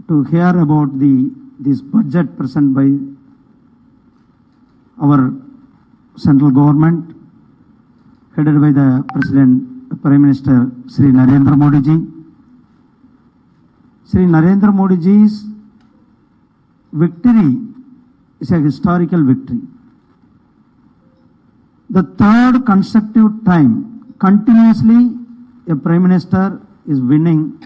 to hear about this budget present by our central government, headed by the Prime Minister Sri Narendra Modi ji. Sri Narendra Modi ji's victory is a historical victory. The third consecutive time, continuously, a Prime Minister is winning.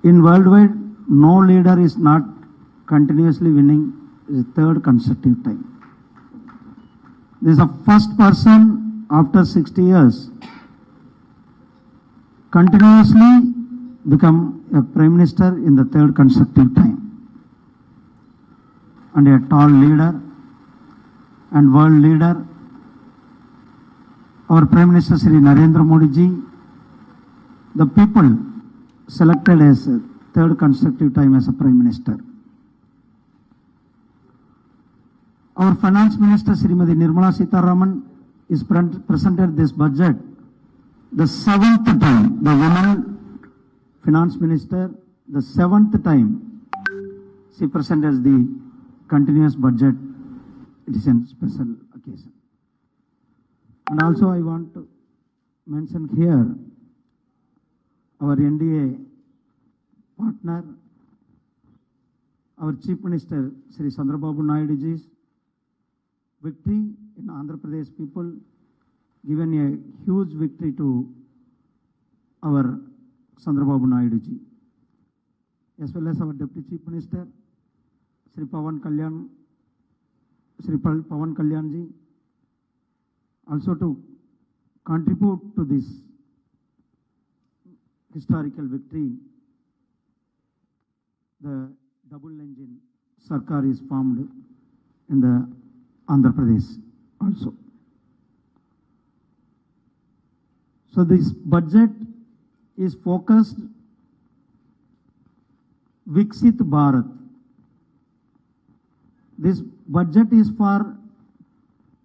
In worldwide, no leader is not continuously winning. It's the third consecutive time. This is the first person after 60 years continuously become a Prime Minister in the third consecutive time. And a tall leader and world leader, our Prime Minister Sri Narendra Modi ji, the people selected as a third consecutive time as a Prime Minister. Our Finance Minister Srimati Nirmala Sitharaman is presented this budget the seventh time. The woman Finance Minister, the seventh time she presented the continuous budget. It is a special occasion. And also I want to mention here our NDA partner, our Chief Minister Sri Chandrababu Naidu ji's victory in Andhra Pradesh people, given a huge victory to our Chandrababu Naidu ji, as well as our Deputy Chief Minister Sri Pawan Kalyan ji, also to contribute to this historical victory. The double engine Sarkar is formed in the Andhra Pradesh also. So this budget is focused Viksit Bharat. This budget is for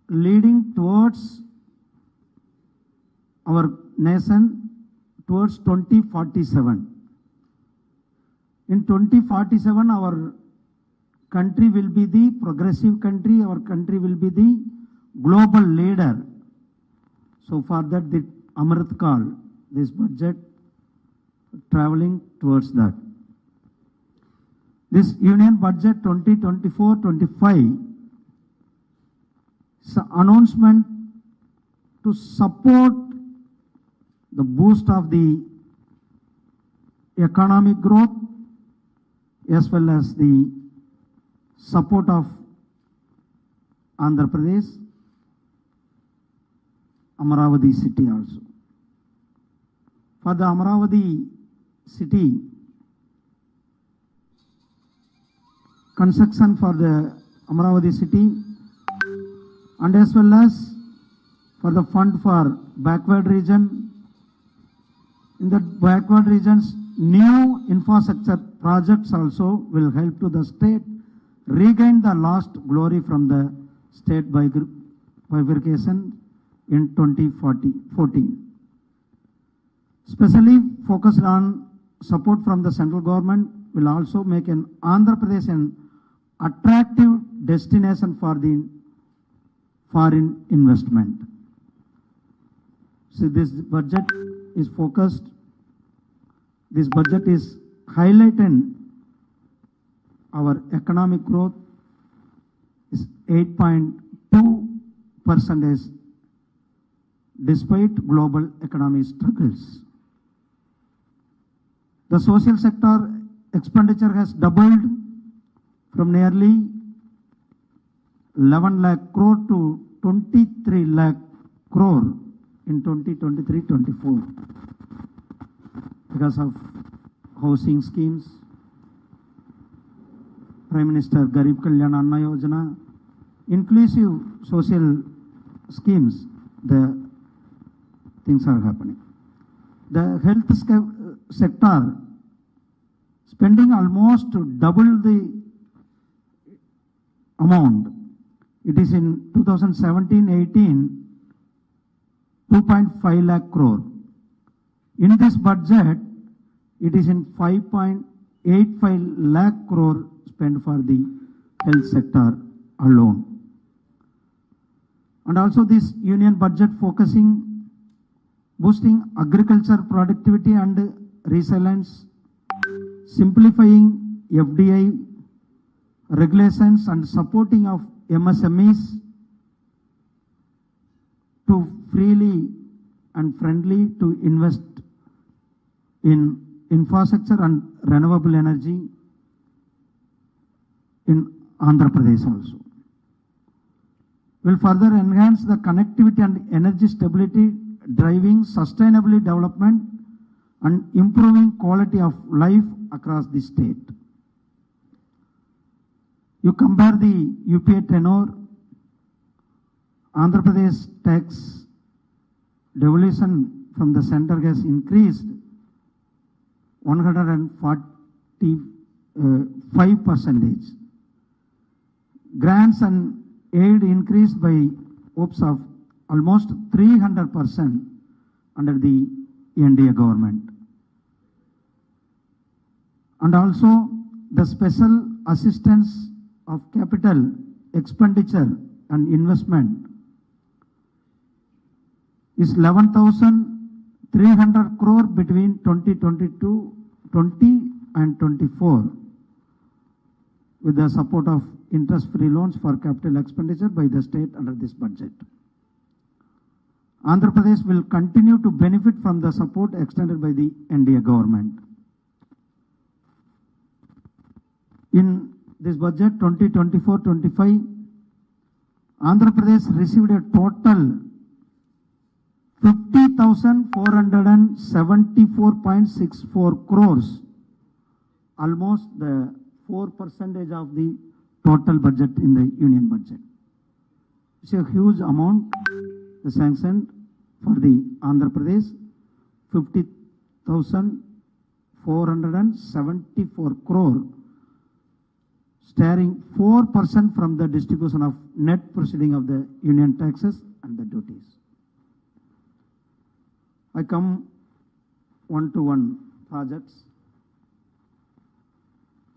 leading towards our nation towards 2047. In 2047, our country will be the progressive country, our country will be the global leader. So for that, the Amrit Kal, this budget traveling towards that. This Union Budget 2024-25 is an announcement to support the boost of the economic growth as well as the support of Andhra Pradesh, Amaravati city also. For the Amaravati city, construction for the Amaravati city and as well as for the fund for backward region. In the backward regions, new infrastructure projects also will help to the state regain the lost glory from the state bifurcation in 2014. Specially focused on support from the central government will also make an Andhra Pradesh an attractive destination for the foreign investment. So this budget is focused, this budget is highlighting our economic growth is 8.2% despite global economic struggles. The social sector expenditure has doubled from nearly 11 lakh crore to 23 lakh crore in 2023-24 because of housing schemes, Prime Minister Garib Kalyan Anna Yojana, inclusive social schemes, the things are happening. The health sector spending almost double the amount. It is in 2017-18, 2.5 lakh crore. In this budget, it is in 5.85 lakh crore spent for the health sector alone. And also this union budget focusing, boosting agriculture productivity and resilience, simplifying FDI regulations and supporting of MSMEs to freely and friendly to invest in infrastructure and renewable energy in Andhra Pradesh also. Will further enhance the connectivity and energy stability, driving sustainable development and improving quality of life across the state. You compare the UPA tenure, Andhra Pradesh tax devolution from the center has increased 145%. Grants and aid increased by hopes of almost 300% under the NDA government. And also the special assistance of capital expenditure and investment is 11,300 crore between 2022, 20 and 24 with the support of interest-free loans for capital expenditure by the state under this budget. Andhra Pradesh will continue to benefit from the support extended by the NDA government. In this budget 2024-25, Andhra Pradesh received a total 50,474.64 crores, almost the 4% of the total budget in the union budget. It's a huge amount sanctioned for the Andhra Pradesh, 50,474 crore, steering 4% from the distribution of net proceeding of the union taxes and the duties. I come one to one projects.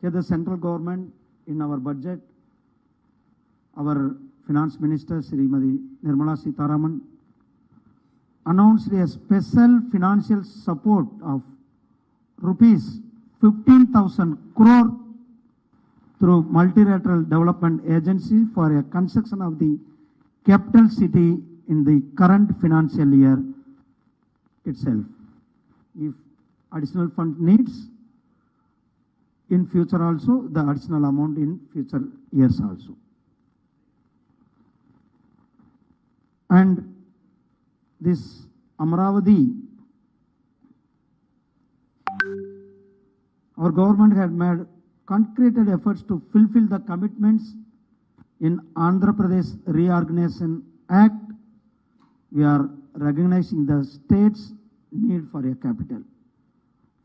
Here the central government in our budget, our finance minister Srimati Nirmala Sitharaman announced a special financial support of rupees 15,000 crore through multilateral development agency for a construction of the capital city in the current financial year itself. If additional fund needs in future also, the additional amount in future years also. And this Amravati, our government had made concreted efforts to fulfill the commitments in Andhra Pradesh Reorganization Act. We are recognizing the state's need for a capital.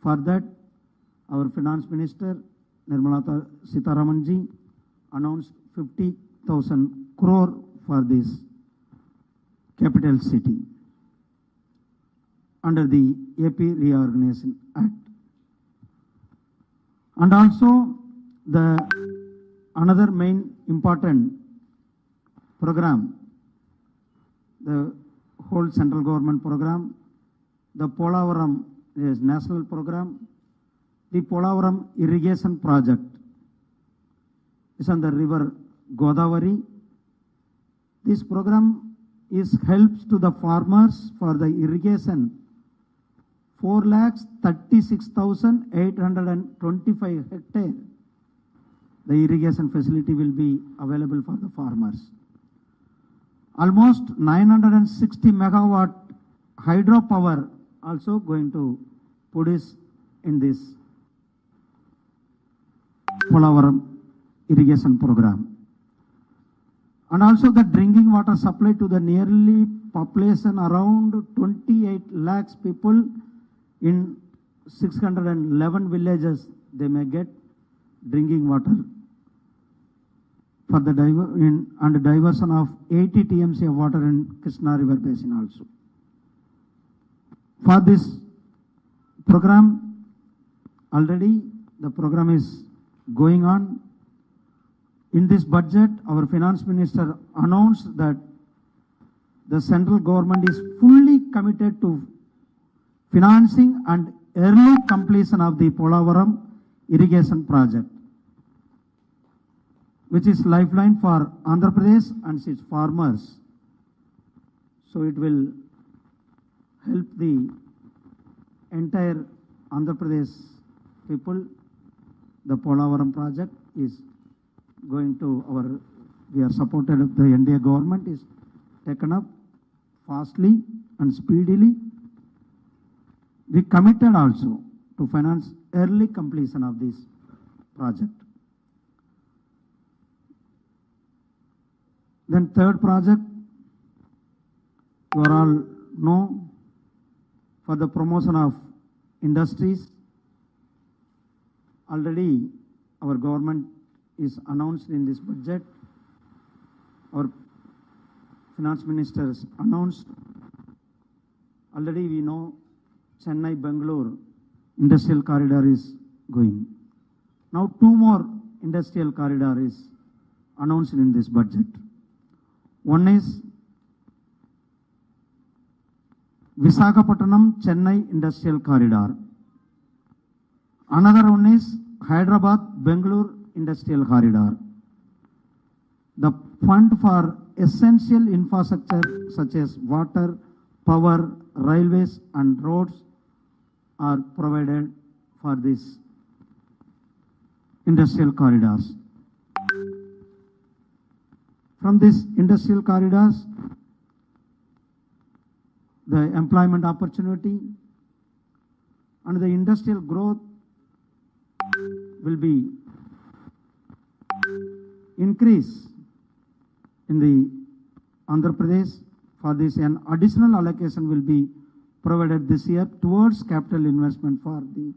For that, our finance minister Nirmala Sitharaman ji announced 50,000 crore for this capital city under the AP Reorganization Act. And also the another main important program, the whole central government program, the Polavaram is national program. The Polavaram irrigation project is on the river Godavari. This program helps to the farmers for the irrigation 4,36,825 hectares. The irrigation facility will be available for the farmers. Almost 960 megawatt hydropower also going to produce in this Polavaram irrigation program. And also the drinking water supply to the nearly population around 28 lakhs people in 611 villages, they may get drinking water for the diversion of 80 TMC of water in Krishna River Basin also. For this program, Already the program is going on. In this budget, our finance minister announced that the central government is fully committed to financing and early completion of the Polavaram irrigation project, which is lifeline for Andhra Pradesh and its farmers. So it will help the entire Andhra Pradesh people. The Polavaram project is going to we are supported, the NDA government is taken up fastly and speedily. We committed also to finance early completion of this project. Then third project, you all know, for the promotion of industries. Already our government is announced in this budget. Our finance ministers announced. Already we know Chennai-Bangalore industrial corridor is going. Now 2 more industrial corridor is announced in this budget. One is Visakhapatnam-Chennai industrial corridor. Another one is Hyderabad-Bangalore industrial corridor. The fund for essential infrastructure such as water, power, railways and roads are provided for these industrial corridors. From these industrial corridors, the employment opportunity and the industrial growth will be increase in the Andhra Pradesh. For this, an additional allocation will be provided this year towards capital investment for the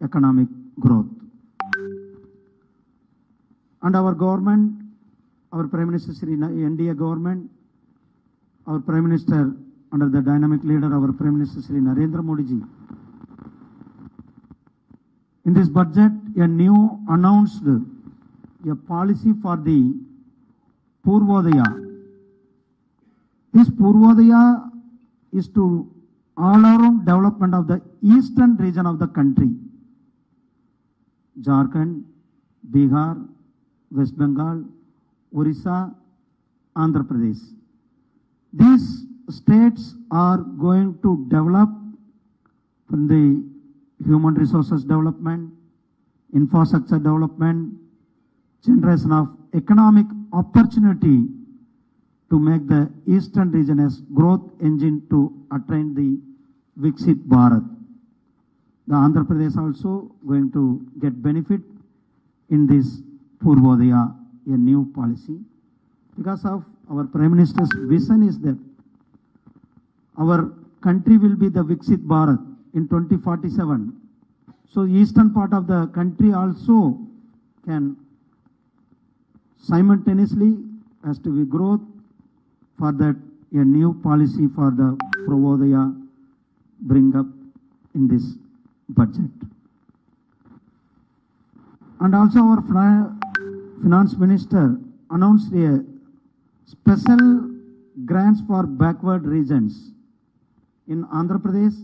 economic growth. And our government, our Prime Minister Sri NDA government, our Prime Minister under the dynamic leader, our Prime Minister Sri Narendra Modi ji, in this budget, a new announced a policy for the Purvodaya. This Purvodaya is to all-around development of the eastern region of the country. Jharkhand, Bihar, West Bengal, Orissa, Andhra Pradesh. These states are going to develop from the human resources development, infrastructure development, generation of economic opportunity to make the eastern region as growth engine to attain the VIKSITBHARAT. The Andhra Pradesh also going to get benefit in this Purvodaya, a new policy. Because of our Prime Minister's vision is that our country will be the VIKSITBHARAT in 2047. So eastern part of the country also can simultaneously has to be growth. For that, a new policy for the Purvodaya bring up in this budget. And also our finance minister announced a special grants for backward regions in Andhra Pradesh,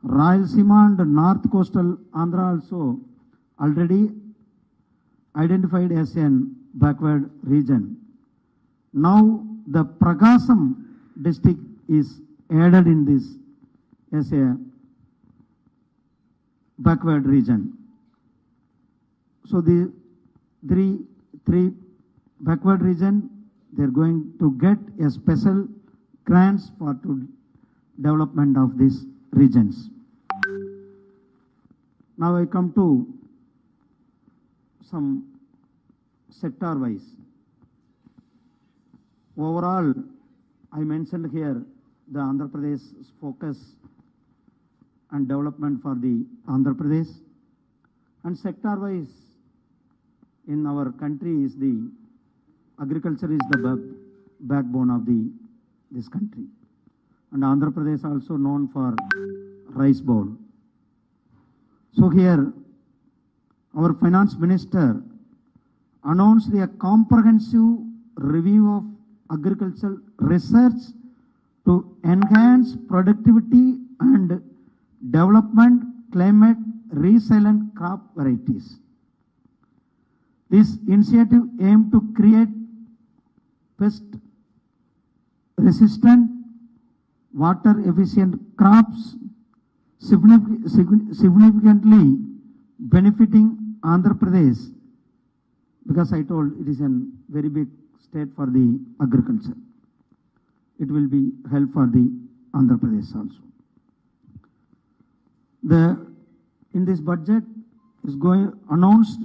Rayalaseema and North Coastal Andhra also already identified as an backward region. Now the Prakasam district is added in this as a backward region. So the three backward region, they are going to get a special grants for to development of these regions. Now I come to some sector wise. Overall, I mentioned here the Andhra Pradesh's focus and development for the Andhra Pradesh. And sector wise, in our country is the agriculture is the backbone of this country. And Andhra Pradesh also known for rice bowl. So here, our finance minister announced a comprehensive review of agricultural research to enhance productivity and development climate resilient crop varieties. This initiative aimed to create pest resistant, water efficient crops, significantly benefiting Andhra Pradesh, because I told it is a very big state for the agriculture. It will be help for the Andhra Pradesh also. In this budget is announced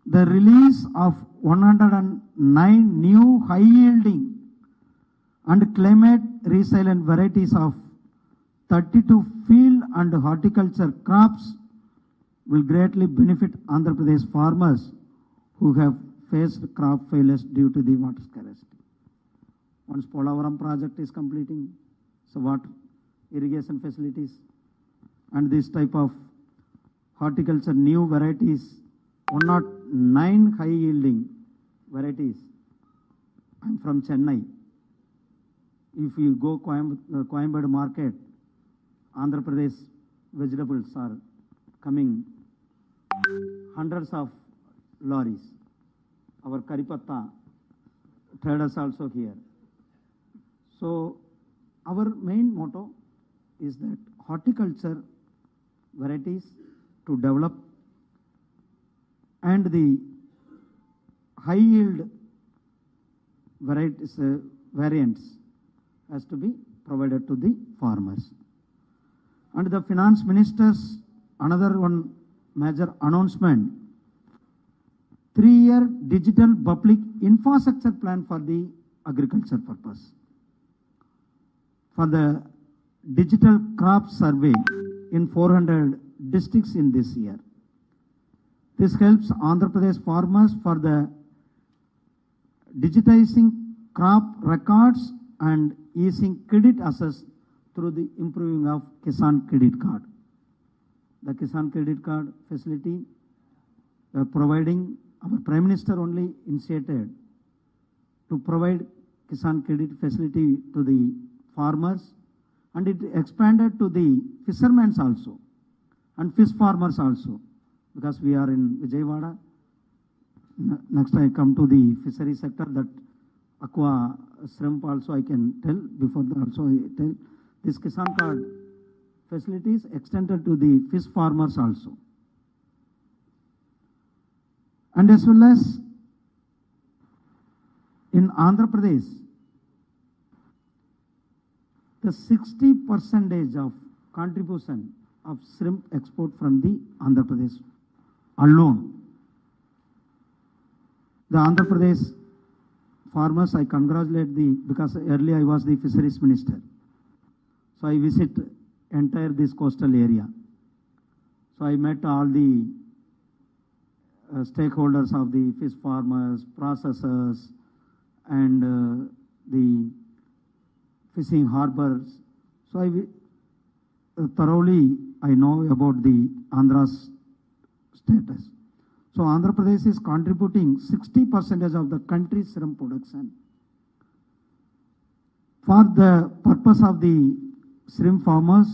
the release of 109 new high yielding and climate resilient varieties of 32 field and horticulture crops will greatly benefit Andhra Pradesh farmers who have faced crop failures due to the water scarcity. Once Polavaram project is completing, so water irrigation facilities and this type of horticulture new varieties, 109 high yielding varieties. I'm from Chennai. If you go Coimbatore market, Andhra Pradesh vegetables are coming hundreds of lorries. Our Karipatta traders also here. So our main motto is that horticulture varieties to develop and the high yield varieties, variants has to be provided to the farmers. And the finance minister's another one major announcement, 3-year digital public infrastructure plan for the agriculture purpose. For the digital crop survey in 400 districts in this year. This helps Andhra Pradesh farmers for the digitizing crop records and easing credit access through the improving of Kisan Credit Card. The Kisan Credit Card facility providing, our Prime Minister only initiated to provide Kisan Credit facility to the farmers, and it expanded to the fishermen also and fish farmers also, because we are in Vijayawada. Next I come to the fishery sector, that aqua shrimp also I can tell, before that also I tell. This Kisan Card facilities extended to the fish farmers also. And as well as in Andhra Pradesh, the 60% of contribution of shrimp export from the Andhra Pradesh alone. The Andhra Pradesh farmers, I congratulate because earlier I was the fisheries minister. So I visit entire this coastal area. So I met all the stakeholders of the fish farmers, processors, and the fishing harbors. So I thoroughly I know about the Andhra's status. So Andhra Pradesh is contributing 60% of the country's shrimp production. For the purpose of the shrimp farmers,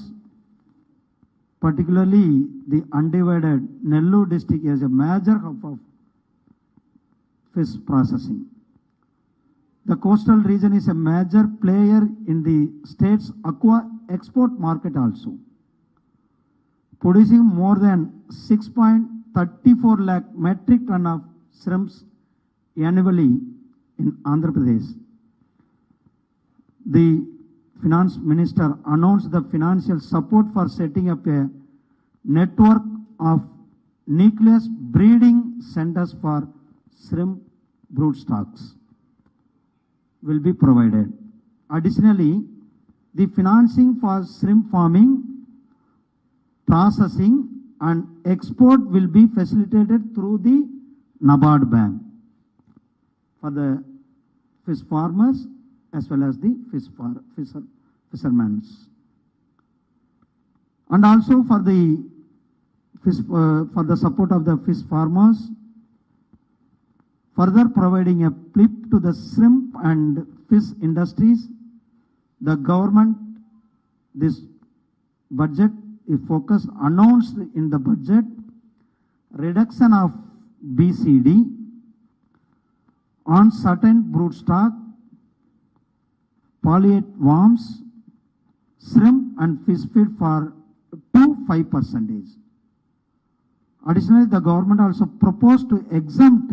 particularly the undivided Nellore district is a major hub of fish processing. The coastal region is a major player in the state's aqua export market also, producing more than 6.34 lakh metric ton of shrimps annually in Andhra Pradesh. The finance minister announced the financial support for setting up a network of nucleus breeding centers for shrimp brood stocks will be provided. Additionally, the financing for shrimp farming, processing and export will be facilitated through the NABARD Bank for the fish farmers as well as the fishermen. And also for the for the support of the fish farmers, further providing a flip to the shrimp and fish industries. The government, this budget is focused, announced in the budget, reduction of BCD on certain broodstock, polyate worms, shrimp and fish feed for 5%. Additionally, the government also proposed to exempt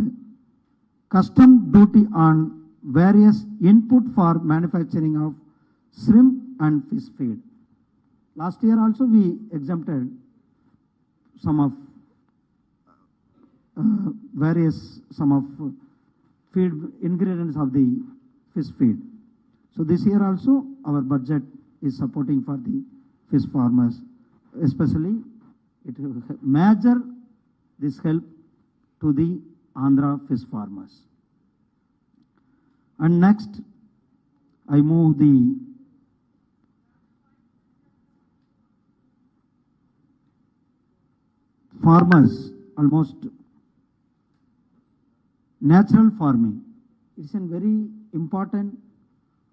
custom duty on various input for manufacturing of shrimp and fish feed. Last year also we exempted some of feed ingredients of the fish feed. So this year also our budget is supporting for the fish farmers, especially it will major this help to the Andhra fish farmers. And next, I move the farmers, almost natural farming. It's a very important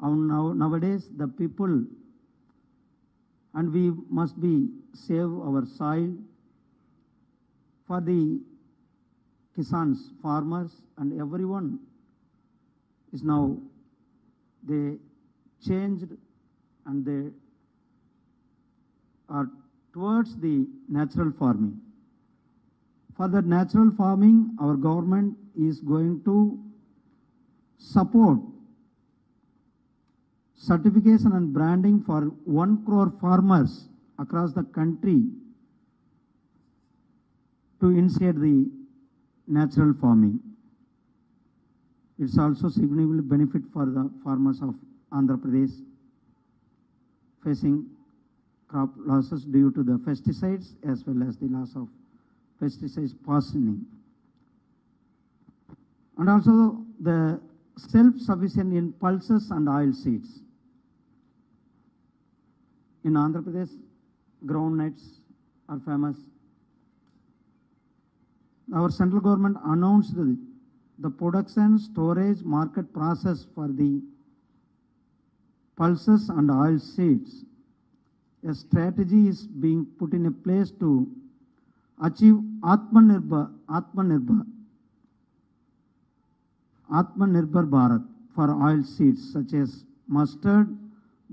nowadays the people, and we must be save our soil for the kisans, farmers, and everyone is now they changed and they are towards the natural farming. For the natural farming, our government is going to support certification and branding for 1 crore farmers across the country to initiate the natural farming. It's also significant benefit for the farmers of Andhra Pradesh facing crop losses due to the pesticides as well as the loss of pesticides poisoning. And also the self-sufficient in pulses and oil seeds. In Andhra Pradesh, groundnuts are famous. Our central government announced the production, storage, market process for the pulses and oil seeds. A strategy is being put in a place to achieve Atmanirbhar Bharat for oil seeds such as mustard,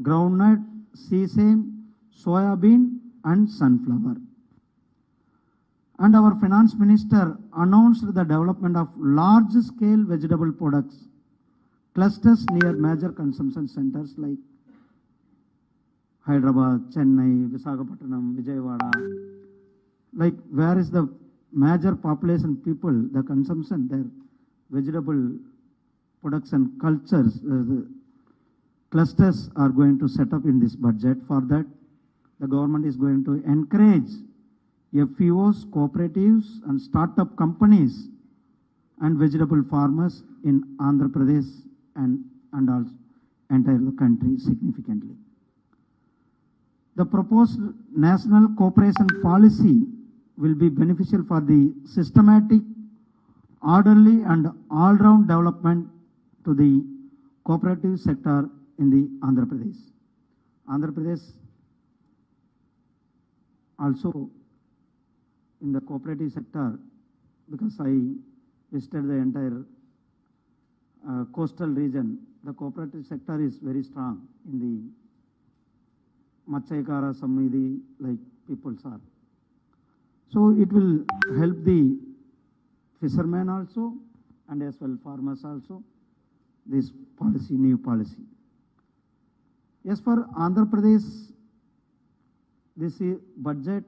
groundnut, sesame, soybean and sunflower. And our finance minister announced the development of large-scale vegetable products clusters near major consumption centers like Hyderabad, Chennai, Visakhapatnam, Vijayawada. Like where is the major population people, the consumption, their vegetable production cultures, clusters are going to set up in this budget. For that, the government is going to encourage FPOs, cooperatives and startup companies and vegetable farmers in Andhra Pradesh and also entire the country significantly. The proposed national cooperation policy will be beneficial for the systematic, orderly and all-round development to the cooperative sector in the Andhra Pradesh. Andhra Pradesh also in the cooperative sector, because I visited the entire coastal region, the cooperative sector is very strong in the Matsyakara Samnidhi, like peoples are. So it will help the fishermen also and as well farmers also, this policy, new policy. As for Andhra Pradesh, this budget,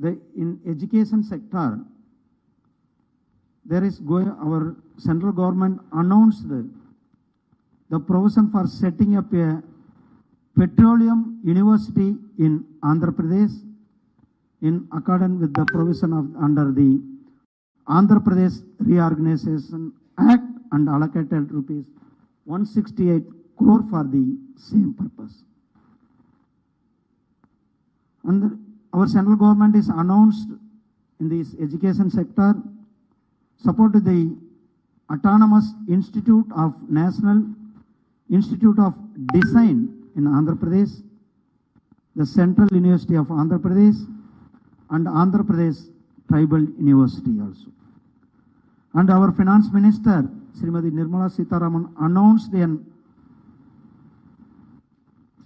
in education sector, there is our central government announced the provision for setting up a petroleum university in Andhra Pradesh in accordance with the provision of under the Andhra Pradesh Reorganization Act and allocated rupees 168 crore for the same purpose. And our central government is announced in this education sector, support the Autonomous Institute of National Institute of Design in Andhra Pradesh, the Central University of Andhra Pradesh, and Andhra Pradesh Tribal University also. And our Finance Minister, Srimati Nirmala Sitharaman, announced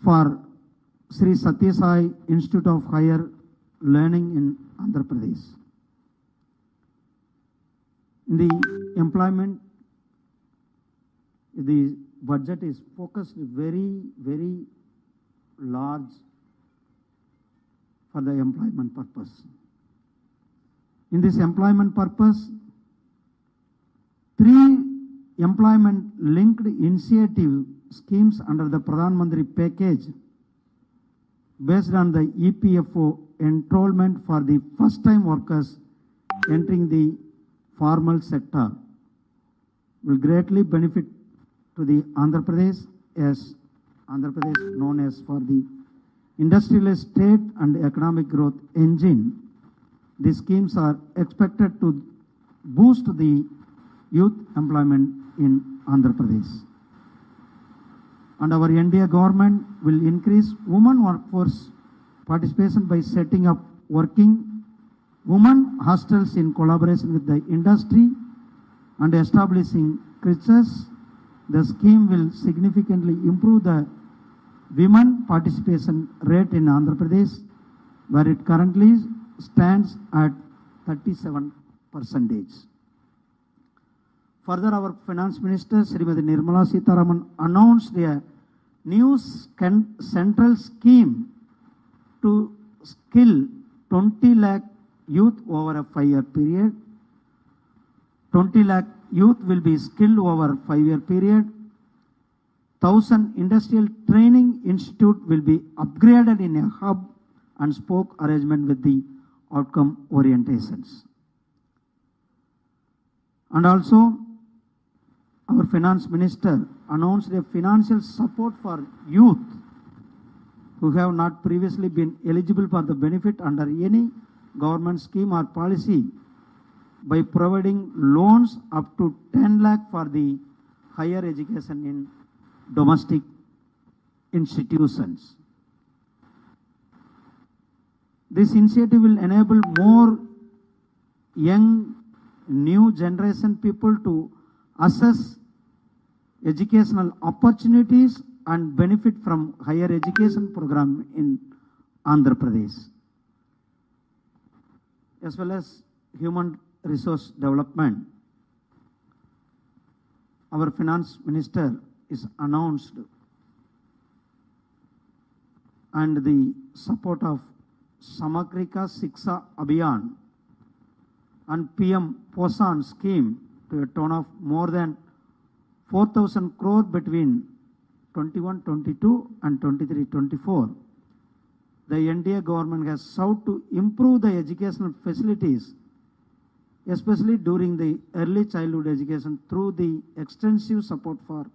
for Sri Satya Sai Institute of Higher Learning in Andhra Pradesh. In the employment, the budget is focused very, very large for the employment purpose. In this employment purpose, 3 employment-linked initiative schemes under the Pradhan Mantri package based on the EPFO enrollment for the first-time workers entering the formal sector will greatly benefit to the Andhra Pradesh, as Andhra Pradesh known as for the industrial state and economic growth engine. These schemes are expected to boost the youth employment in Andhra Pradesh. And our NDA government will increase women workforce participation by setting up working women hostels in collaboration with the industry and establishing creches. The scheme will significantly improve the women participation rate in Andhra Pradesh, where it currently stands at 37%. Further, our Finance Minister, Srimati Nirmala Sitharaman, announced a new central scheme to skill 20 lakh youth over a 5-year period. 20 lakh youth will be skilled over a 5-year period. 1,000 industrial training institute will be upgraded in a hub and spoke arrangement with the outcome orientations. And also, our Finance Minister announced a financial support for youth who have not previously been eligible for the benefit under any government scheme or policy by providing loans up to 10 lakh for the higher education in domestic institutions. This initiative will enable more young, new generation people to assess educational opportunities and benefit from higher education program in Andhra Pradesh, as well as human resource development. Our Finance Minister is announced and the support of Samagrika Shiksha Abhiyan and PM Posan scheme to a tone of more than 4,000 crore between 21-22 and 23-24. The NDA government has sought to improve the educational facilities, especially during the early childhood education, through the extensive support for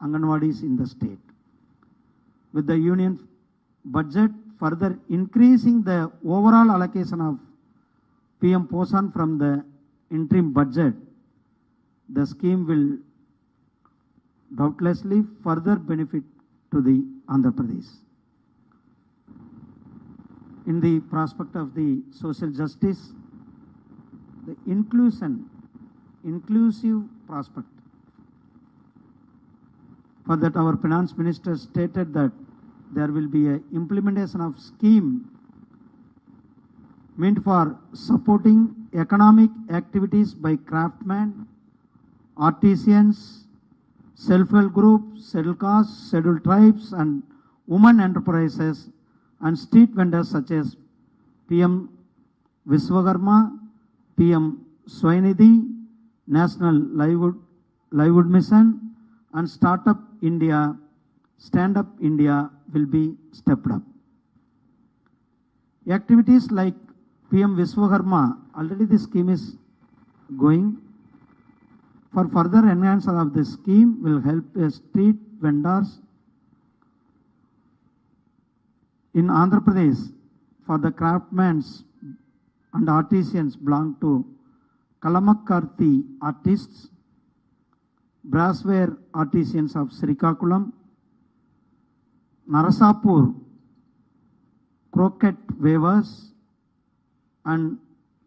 Anganwadis in the state. With the union budget further increasing the overall allocation of PM Posan from the interim budget, the scheme will doubtlessly further benefit to the Andhra Pradesh. In the prospect of the social justice, the inclusive prospect. For that, our Finance Minister stated that there will be a implementation of scheme meant for supporting economic activities by craftsmen, artisans, self-help groups, scheduled castes, scheduled tribes, and women enterprises and street vendors such as PM Vishwakarma, PM Swainidhi, National Livelihood Mission, and Startup India, Stand Up India will be stepped up. Activities like PM Vishwakarma, already the scheme is going. For further enhancement of the scheme will help street vendors in Andhra Pradesh for the craftsmen and artisans belong to Kalamakkarthi artists, brassware artisans of Srikakulam, Narasapur croquet weavers, and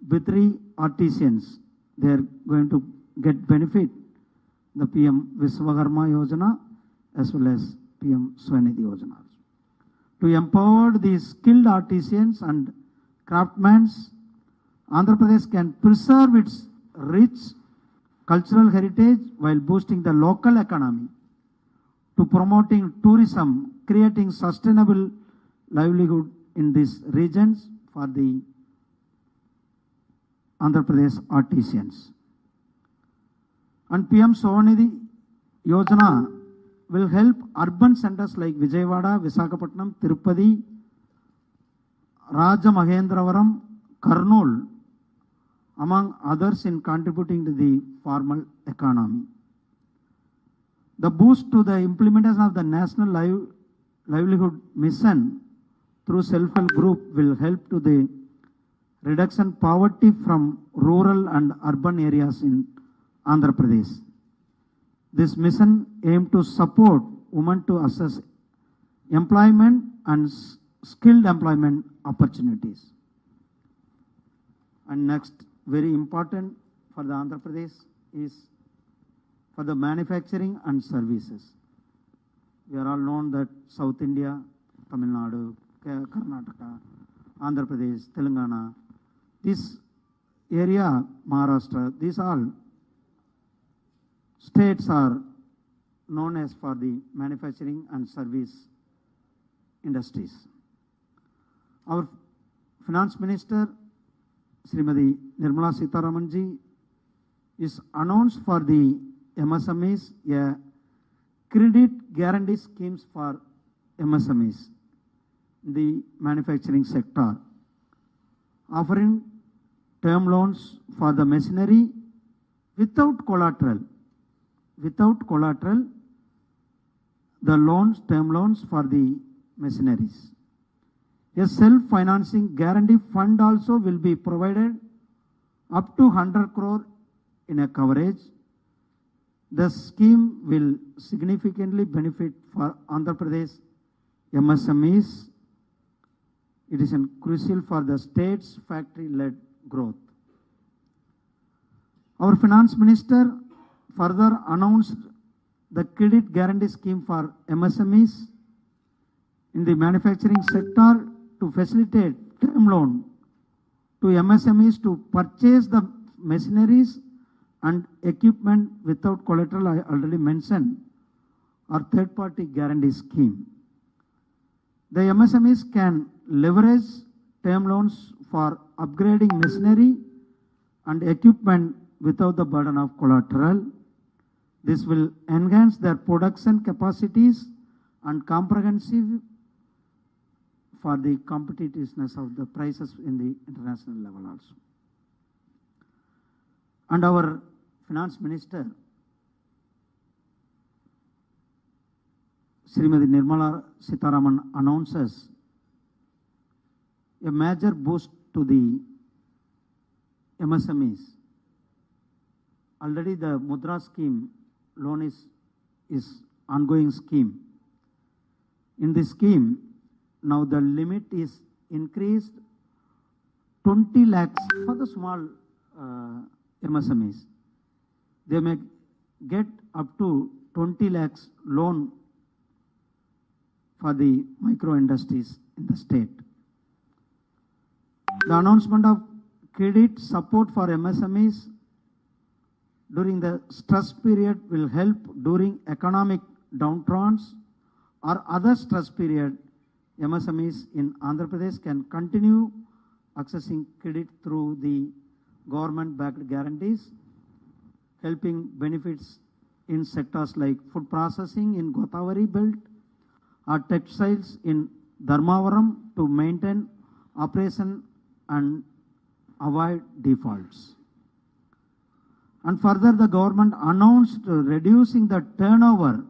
Bitri artisans. They are going to get benefit the PM Vishwakarma Yojana as well as PM Swanidhi Yojana. To empower these skilled artisans and craftsmen, Andhra Pradesh can preserve its rich cultural heritage while boosting the local economy, to promoting tourism, creating sustainable livelihood in these regions for the Andhra Pradesh artisans. And PM Swanidhi Yojana will help urban centers like Vijayawada, Visakhapatnam, Tirupati, Rajamahendravaram, Kurnool, among others, in contributing to the formal economy. The boost to the implementation of the National Livelihood Mission through self-help group will help to the reduction poverty from rural and urban areas in Andhra Pradesh. This mission aims to support women to access employment and skilled employment opportunities. And next, very important for the Andhra Pradesh is for the manufacturing and services. We are all known that South India, Tamil Nadu, Karnataka, Andhra Pradesh, Telangana, this area, Maharashtra, these all states are known as for the manufacturing and service industries. Our Finance Minister, Srimati Nirmala Sitharaman ji, is announced for the MSMEs a credit guarantee schemes for MSMEs in the manufacturing sector, offering term loans for the machinery without collateral. Without collateral, the loans, term loans for the machineries. A self-financing guarantee fund also will be provided up to 100 crore in a coverage. The scheme will significantly benefit for Andhra Pradesh MSMEs. It is crucial for the state's factory-led growth. Our Finance Minister further announced the credit guarantee scheme for MSMEs in the manufacturing sector to facilitate term loan to MSMEs to purchase the machineries and equipment without collateral, I already mentioned, or third-party guarantee scheme. The MSMEs can leverage term loans for upgrading machinery and equipment without the burden of collateral. This will enhance their production capacities and comprehensive for the competitiveness of the prices in the international level also. And our Finance Minister, Srimati Nirmala Sitharaman, announces a major boost to the MSMEs. Already the Mudra scheme loan is ongoing scheme. In this scheme, now the limit is increased 20 lakhs for the small MSMEs. They may get up to 20 lakhs loan for the micro industries in the state. The announcement of credit support for MSMEs during the stress period will help during economic downturns or other stress period. MSMEs in Andhra Pradesh can continue accessing credit through the government-backed guarantees, helping benefits in sectors like food processing in Godavari belt or textiles in Dharmavaram to maintain operation and avoid defaults. And further, the government announced reducing the turnover.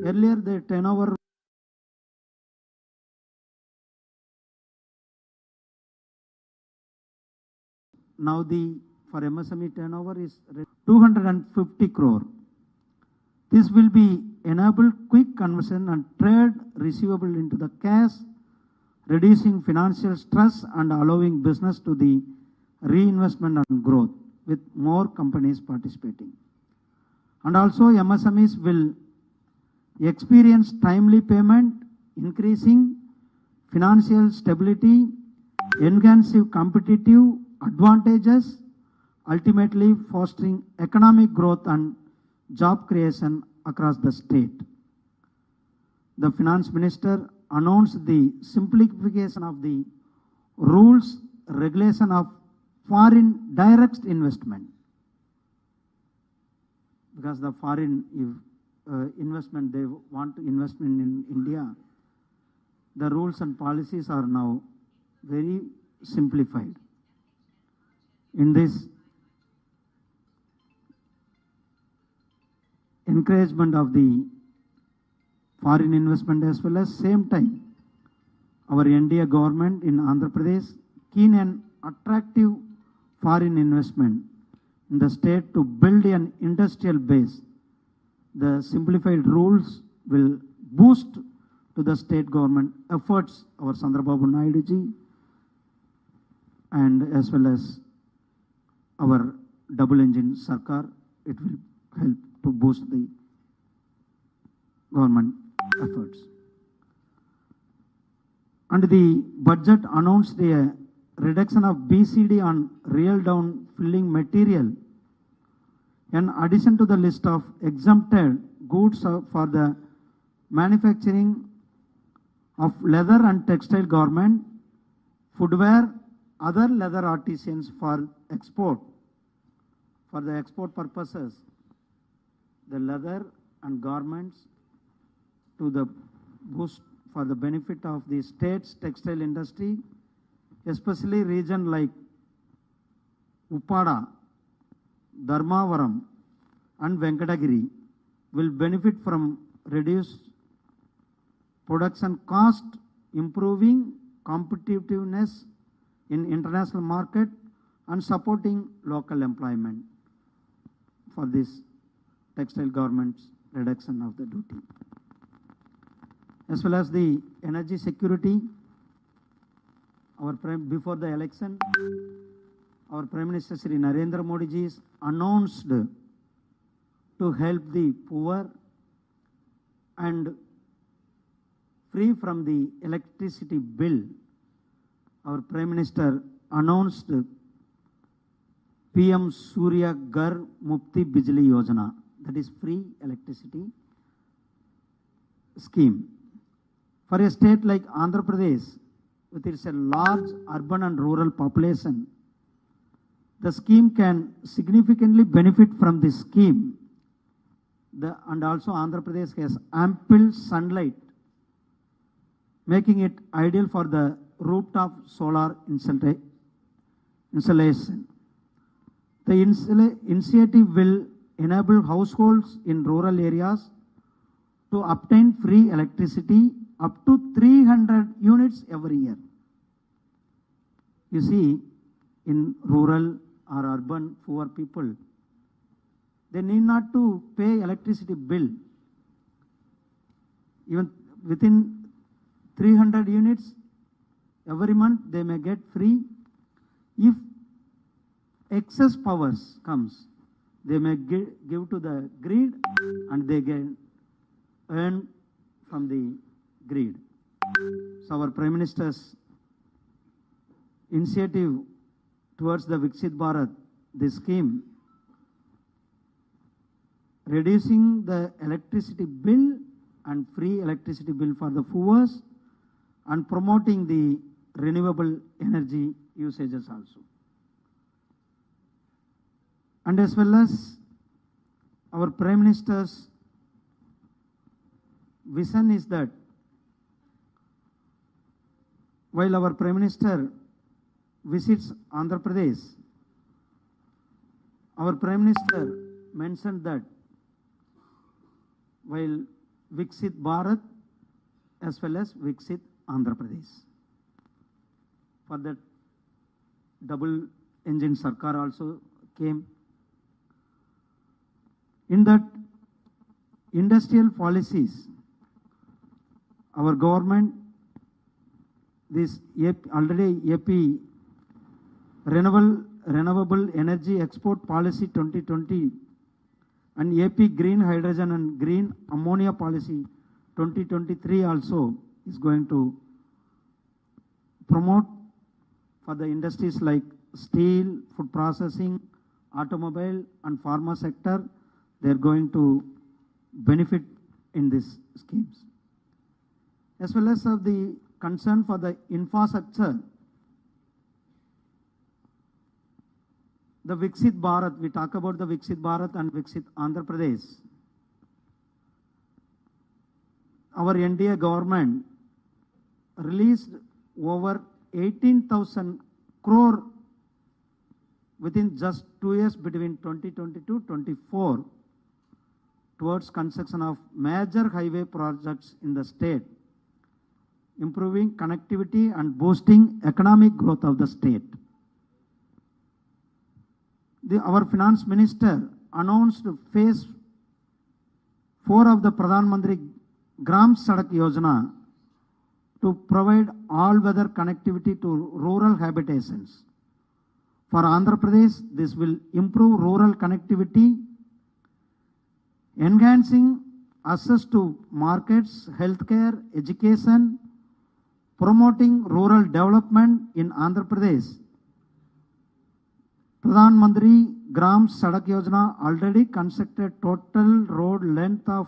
Earlier, the turnover now the for MSME turnover is 250 crore. This will be enable quick conversion and trade receivable into the cash, reducing financial stress and allowing business to the reinvestment and growth with more companies participating. And also MSMEs will experience timely payment, increasing financial stability, enhancing competitive advantages, ultimately fostering economic growth and job creation across the state. The Finance Minister announced the simplification of the rules, regulation of foreign direct investment. Because the foreign investment, they want to investment in India, the rules and policies are now very simplified. In this encouragement of the foreign investment as well as same time, our NDA government in Andhra Pradesh keen and attractive foreign investment in the state to build an industrial base. The simplified rules will boost to the state government efforts, our Chandrababu Naidu ji, and as well as our double engine Sarkar. It will help to boost the government efforts. And the budget announced a reduction of BCD on real down filling material, in addition to the list of exempted goods for the manufacturing of leather and textile garment, footwear, other leather artisans for export, for the export purposes, the leather and garments to the boost for the benefit of the state's textile industry, especially region like Uppada, Dharmavaram and Venkatagiri will benefit from reduced production cost, improving competitiveness in international market and supporting local employment for this textile garments reduction of the duty. As well as the energy security, before the election, our Prime Minister Shri Narendra Modi ji announced to help the poor and free from the electricity bill. Our Prime Minister announced PM Surya Ghar Mufti Bijli Yojana, that is free electricity scheme. For a state like Andhra Pradesh, with its a large urban and rural population, the scheme can significantly benefit from this scheme. And also Andhra Pradesh has ample sunlight, making it ideal for the rooftop solar installation. The initiative will enable households in rural areas to obtain free electricity up to 300 units every year. You see, in rural or urban poor people, they need not to pay electricity bill. Even within 300 units every month they may get free. If excess powers comes, they may give to the grid and they can earn from the grid. So our Prime Minister's initiative towards the VIKSITBHARAT, this scheme, reducing the electricity bill and free electricity bill for the poor and promoting the renewable energy usages also. And as well as our Prime Minister's vision is that while our Prime Minister visits Andhra Pradesh, our Prime Minister mentioned that while Viksit Bharat as well as Viksit Andhra Pradesh, for that double engine Sarkar also came. In that industrial policies, our government, this already AP Renewable Energy Export Policy 2020 and AP Green Hydrogen and Green Ammonia Policy 2023 also is going to promote for the industries like steel, food processing, automobile and pharma sector. They are going to benefit in these schemes. As well as of the concern for the infrastructure, the Viksit Bharat, we talk about the Viksit Bharat and Viksit Andhra Pradesh. Our NDA government released over 18,000 crore within just 2 years between 2022-24 towards construction of major highway projects in the state, improving connectivity and boosting economic growth of the state. Our finance minister announced phase 4 of the Pradhan Mantri Gram Sadak Yojana to provide all-weather connectivity to rural habitations. For Andhra Pradesh, this will improve rural connectivity, enhancing access to markets, healthcare, education, promoting rural development in Andhra Pradesh. Pradhan Mantri Gram Sadak Yojana already constructed total road length of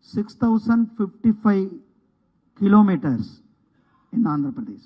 6,055 kilometers in Andhra Pradesh.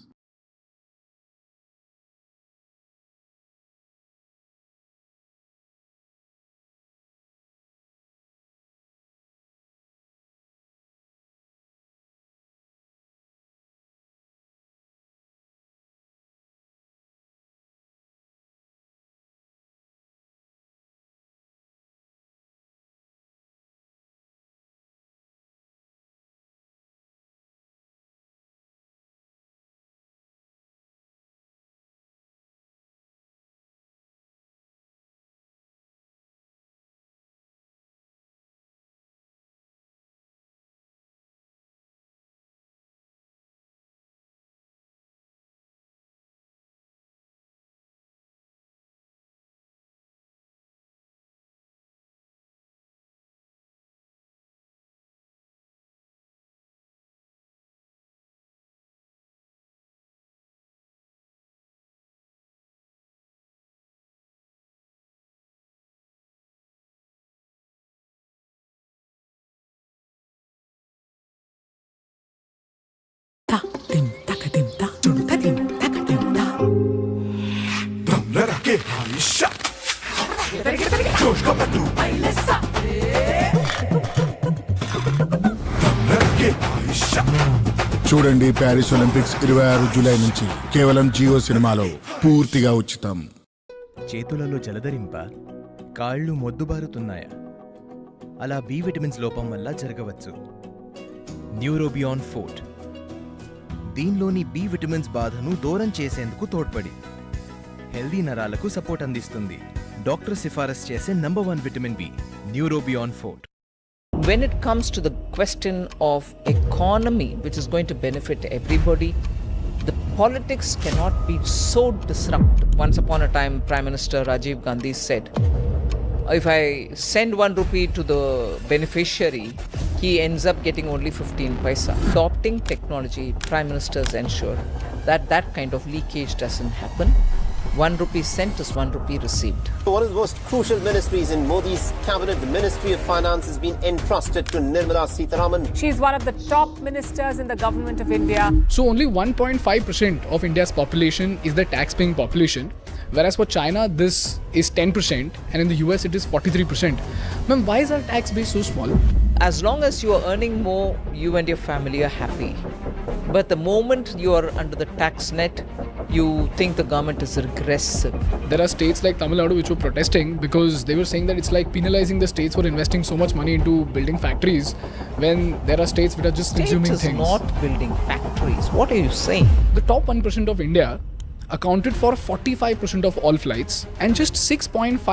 చూడండి Paris Olympics 26 July నుంచి కేవలం జియో సినిమాలో పూర్తిగా ఉచితం. చేతులలో జలధరింప, కాళ్ళు మొద్దుబారుతున్నాయా? అలా B vitamins లోపం వల్ల జరగవచ్చు. న్యూరోబియాన్ ఫోర్ట్ దీనిలోని బి విటమిన్స్ బాధను దూరం చేసేందుకు తోడ్పడి హెల్దీ నరాలకు సపోర్ట్ అందిస్తుంది. డాక్టర్ సిఫారసు చేసే number 1 vitamin B, Neurobion forte. When it comes to the question of economy, which is going to benefit everybody, the politics cannot be so disruptive. Once upon a time, Prime Minister Rajiv Gandhi said, if I send 1 rupee to the beneficiary, he ends up getting only 15 paisa. Adopting technology, Prime Ministers ensure that that kind of leakage doesn't happen. 1 rupee sent is 1 rupee received. One of the most crucial ministries in Modi's cabinet, the Ministry of Finance, has been entrusted to Nirmala Sitharaman. She is one of the top ministers in the government of India. So only 1.5% of India's population is the tax-paying population, whereas for China this is 10% and in the US it is 43%. Ma'am, why is our tax base so small? As long as you are earning more, you and your family are happy. But the moment you are under the tax net, you think the government is regressive. There are states like Tamil Nadu which were protesting because they were saying that it's like penalizing the states for investing so much money into building factories when there are states which are just consuming States is things. not building factories. What are you saying? The top 1% of India accounted for 45% of all flights and just 6.5